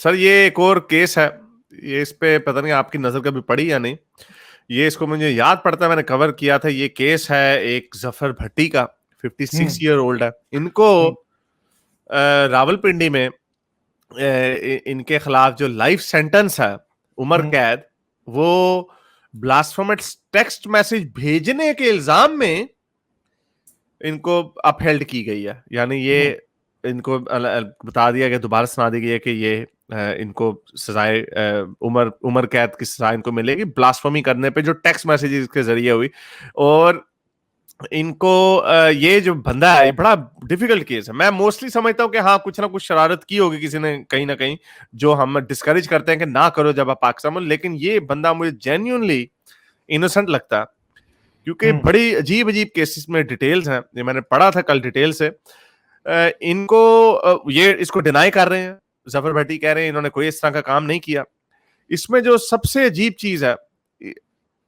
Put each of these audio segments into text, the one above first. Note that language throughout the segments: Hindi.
सर ये एक और केस है, ये इस पे पता नहीं आपकी नजर कभी पड़ी या नहीं। ये इसको मुझे याद पड़ता है, मैंने कवर किया था। ये केस है एक जफर भट्टी का, 56 हम्म ईयर ओल्ड है। इनको हम्म रावलपिंडी में इनके खिलाफ जो लाइफ सेंटेंस है, उम्र हम्म कैद, वो ब्लास्फेमस टेक्स्ट मैसेज भेजने के इल्जाम में इनको अपहेल्ड की गई है। यानी ये हम्म इनको बता दिया गया, दोबारा सुना दी गई है कि ये इनको सजाए उम्र उम्र कैद की सजा इनको मिलेगी ब्लास्फेमी करने पे जो टेक्स्ट मैसेजेस के जरिए हुई। और इनको ये जो बंदा है, ये बड़ा डिफिकल्ट केस है। मैं मोस्टली समझता हूँ कि हाँ कुछ ना कुछ शरारत की होगी किसी ने कहीं ना कहीं, जो हम डिस्करेज करते हैं कि ना करो जब आप पाकिस्तान में। लेकिन ये बंदा मुझे जेन्युइनली इनोसेंट लगता है, क्योंकि हम्म बड़ी अजीब अजीब केसेस में डिटेल्स हैं। ये मैंने पढ़ा था कल डिटेल से। इनको ये इसको डिनाई कर रहे हैं, जफर भट्टी कह रहे हैं इन्होंने कोई इस तरह का काम नहीं किया। इसमें जो सबसे अजीब चीज है,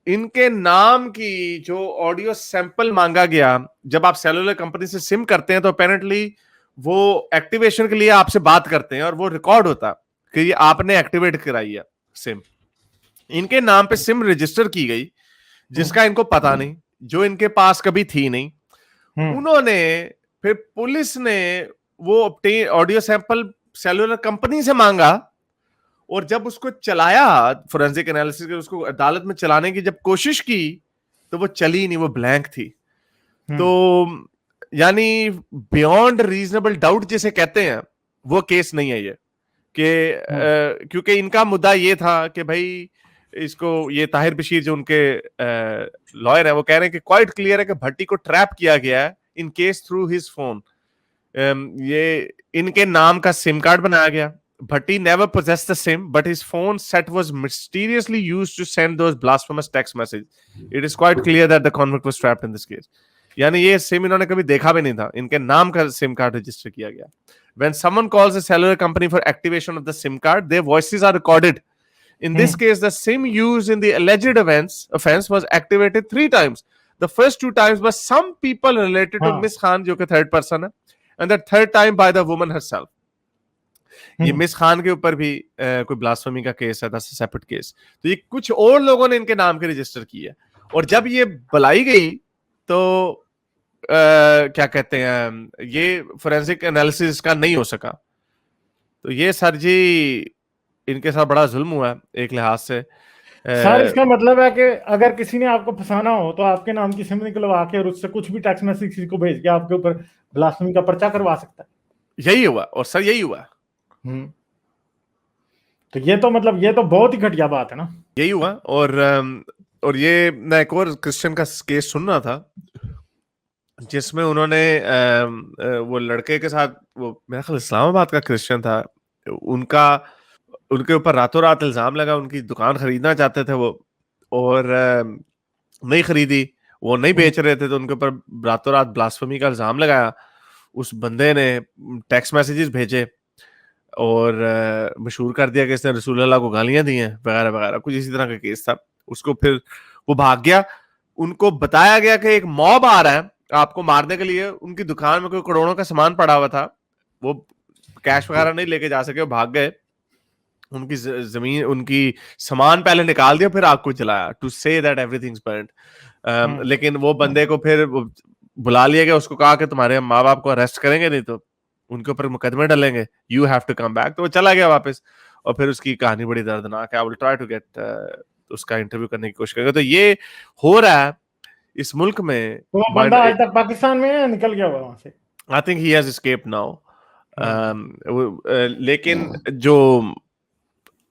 इनके नाम की जो ऑडियो सैंपल मांगा गया, जब आप सेलुलर कंपनी से सिम करते हैं तो अपेरेंटली वो एक्टिवेशन के लिए आपसे बात करते हैं और वो रिकॉर्ड होता कि ये आपने एक्टिवेट कराई है सिम। इनके नाम पे सिम रजिस्टर की गई जिसका इनको पता नहीं, जो इनके पास कभी थी नहीं। हम्म उन्होंने फिर पुलिस ने वो ऑडियो सैंपल सेलुलर कंपनी से मांगा, और जब उसको चलाया फोरेंसिक एनालिसिस के, उसको अदालत में चलाने की जब कोशिश की तो वो चली नहीं, वो ब्लैंक थी। तो हम्म यानी बियॉन्ड रीजनेबल डाउट जिसे कहते हैं, वो केस नहीं है ये। हम्म क्योंकि इनका मुद्दा ये था कि भाई इसको, ये ताहिर बशीर जो उनके लॉयर है, वो कह रहे हैं कि क्वाइट क्लियर है कि भट्टी को ट्रैप किया गया है in case through his phone. ये इनके नाम का सिम कार्ड बनाया गया। Bhatti never possessed the SIM, but his phone set was mysteriously used to send those blasphemous text messages. It is quite clear that the convict was trapped in this case. यानी ये सिम इन्होंने कभी देखा भी नहीं था, इनके नाम का सिम कार्ड रजिस्टर किया गया। When someone calls a cellular company for activation of the SIM card, their voices are recorded. In this case, the SIM used in the alleged offense was activated 3 times. The first 2 times by some people related to हाँ Miss Khan, जो कि third person है, and the third time by the woman herself. ये मिस खान के ऊपर भी कोई ब्लास्फेमी का केस है, दैट्स अ सेपरेट केस। तो ये कुछ और लोगों ने इनके नाम के रजिस्टर किए, और जब ये बुलाई गई तो क्या कहते हैं, ये फोरेंसिक एनालिसिस का नहीं हो सका। तो ये सर जी इनके साथ बड़ा जुल्म हुआ है एक लिहाज से। सर, इसका मतलब है कि अगर किसी ने आपको फंसाना हो तो आपके नाम की सिम निकलवा के और उससे कुछ भी टेक्स्ट मैसेज किसी को भेज के आपके ऊपर ब्लास्फेमी का पर्चा करवा सकता है। यही हुआ, और सर यही हुआ। तो ये तो मतलब ये तो बहुत ही घटिया बात है ना। यही हुआ। और ये मैं एक और क्रिश्चियन का केस सुन रहा था, जिसमें उन्होंने वो लड़के के साथ, वो मेरा ख्याल इस्लामाबाद का क्रिश्चियन था, उनका उनके ऊपर रातों रात इल्जाम लगा। उनकी दुकान खरीदना चाहते थे वो, और नहीं खरीदी, वो नहीं बेच रहे थे, तो उनके ऊपर रातों रात ब्लास्फेमी का इल्जाम लगाया। उस बंदे ने टेक्स्ट मैसेजेस भेजे और मशहूर कर दिया कि इसने रसूल अल्लाह को गालियां दी हैं वगैरह वगैरह, कुछ इसी तरह का केस था। उसको फिर वो भाग गया। उनको बताया गया कि एक मॉब आ रहा है आपको मारने के लिए। उनकी दुकान में कोई करोड़ों का सामान पड़ा हुआ था, वो कैश वगैरह नहीं लेके जा सके, वो भाग गए। उनकी जमीन, उनकी सामान पहले निकाल दिया, फिर आग को जलाया, to say that everything's burned. लेकिन वो बंदे को फिर बुला लिया गया, उसको कहा कि तुम्हारे माँ बाप को अरेस्ट करेंगे नहीं तो उनके ऊपर मुकदमे डालेंगे, you have to come back. तो वो चला गया वापस, और फिर उसकी कहानी बड़ी दर्दनाक है। I will try to get उसका इंटरव्यू करने की कोशिश करेंगे। तो ये हो रहा है इस मुल्क में। तो वो बंदा आज तक पाकिस्तान में है, निकल गया वहां से? I think he has escaped now. लेकिन जो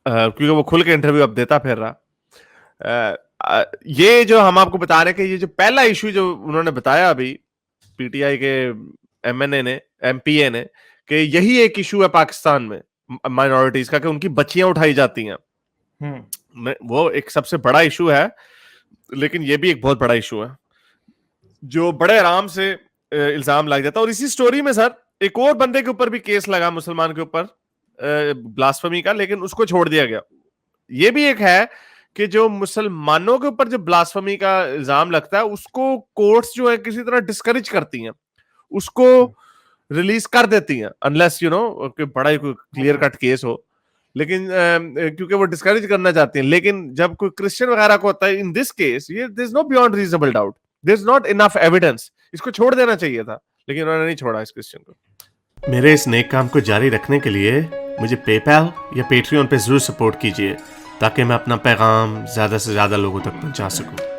क्योंकि वो खुल के इंटरव्यू अब देता फिर रहा। ये जो हम आपको बता रहे हैं कि ये जो पहला इशू जो उन्होंने बताया अभी पीटीआई के एमएनए ने, एमपीए ने, कि यही एक इशू है पाकिस्तान में माइनॉरिटीज का, कि उनकी बच्चियां उठाई जाती हैं। वो एक सबसे बड़ा इशू है, लेकिन ये भी एक बहुत बड़ा इशू है जो बड़े आराम से इल्जाम लग जाता है। और इसी स्टोरी में सर एक और बंदे के ऊपर भी केस लगा, मुसलमान के ऊपर, ब्लास्फेमी का, लेकिन उसको छोड़ दिया गया। ये भी एक है कि जो मुसलमानों के ऊपर जो ब्लास्फेमी का इल्जाम लगता है, उसको कोर्ट्स जो है किसी तरह डिस्करेज करती हैं, उसको रिलीज कर देती हैं, अनलेस यू नो कि बड़ा ही क्लियर कट केस हो। लेकिन क्योंकि वो डिस्करेज करना चाहती हैं। लेकिन जब कोई क्रिश्चियन वगैरह को होता है, इन दिस केस ये there is no beyond reasonable doubt, there is not enough evidence, इसको छोड़ देना चाहिए था, लेकिन उन्होंने नहीं छोड़ा इस क्रिश्चियन को। मेरे इस नेक काम को जारी रखने के लिए मुझे पेपैल या पेट्रियन पे जरूर सपोर्ट कीजिए, ताकि मैं अपना पैगाम ज्यादा से ज्यादा लोगों तक पहुंचा सकूं।